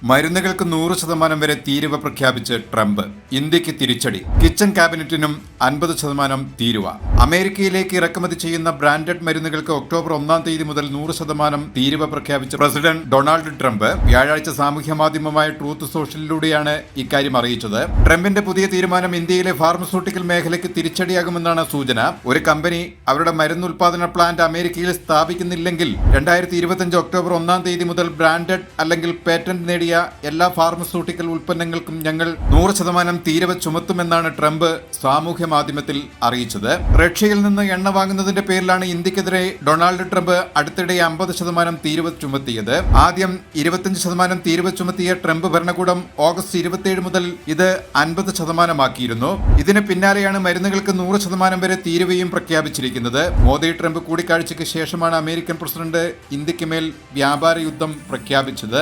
മരുന്നുകൾക്ക് 100% വരെ തീരുവ പ്രഖ്യാപിച്ച് ട്രംപ്. ഇന്ത്യക്ക് തിരിച്ചടി. കിച്ചൺ ക്യാബിനറ്റിനും 50% തീരുവ. അമേരിക്കയിലേക്ക് ഇറക്കുമതി ചെയ്യുന്ന ബ്രാൻഡഡ് മരുന്നുകൾക്ക് ഒക്ടോബർ 1 തീയതി മുതൽ 100% തീരുവ പ്രഖ്യാപിച്ച പ്രസിഡന്റ് ഡൊണാൾഡ് ട്രംപ് വ്യാഴാഴ്ച സാമൂഹ്യ മാധ്യമമായ ട്രൂത്ത് സോഷ്യലിലൂടെയാണ് ഇക്കാര്യം അറിയിച്ചത്. ട്രംപിന്റെ പുതിയ തീരുമാനം ഇന്ത്യയിലെ ഫാർമസ്യൂട്ടിക്കൽ മേഖലയ്ക്ക് തിരിച്ചടിയാകുമെന്നാണ് സൂചന. ഒരു കമ്പനി അവരുടെ മരുന്ന് ഉൽപാദന പ്ലാന്റ് അമേരിക്കയിൽ സ്ഥാപിക്കുന്നില്ലെങ്കിൽ 2025 ഒക്ടോബർ 1 തീയതി മുതൽ ബ്രാൻഡഡ് അല്ലെങ്കിൽ പേറ്റന്റ് നേടിയ എല്ലാ ഫാർമസ്യൂട്ടിക്കൽ ഉൽപ്പന്നങ്ങൾക്കും ഞങ്ങൾ 100% തീരുവ ചുമത്തുമെന്നാണ് ട്രംപ് സാമൂഹ്യ മാധ്യമത്തിൽ അറിയിച്ചത്. റഷ്യയിൽ നിന്ന് എണ്ണ വാങ്ങുന്നതിന്റെ പേരിലാണ് ഇന്ത്യക്കെതിരെ ഡൊണാൾഡ് ട്രംപ് അടുത്തിടെ 50% തീരുവ ചുമത്തിയത്. ആദ്യം 25% തീരുവ ചുമത്തിയ ട്രംപ് ഭരണകൂടം ഓഗസ്റ്റ് 27 മുതൽ ഇത് 50% ആക്കിയിരുന്നു. ഇതിന് പിന്നാലെയാണ് മരുന്നുകൾക്ക് 100% വരെ തീരുവയും പ്രഖ്യാപിച്ചിരിക്കുന്നത്. മോദി ട്രംപ് കൂടിക്കാഴ്ചയ്ക്ക് ശേഷമാണ് അമേരിക്കൻ പ്രസിഡന്റ് ഇന്ത്യക്ക് മേൽ വ്യാപാര യുദ്ധം പ്രഖ്യാപിച്ചത്.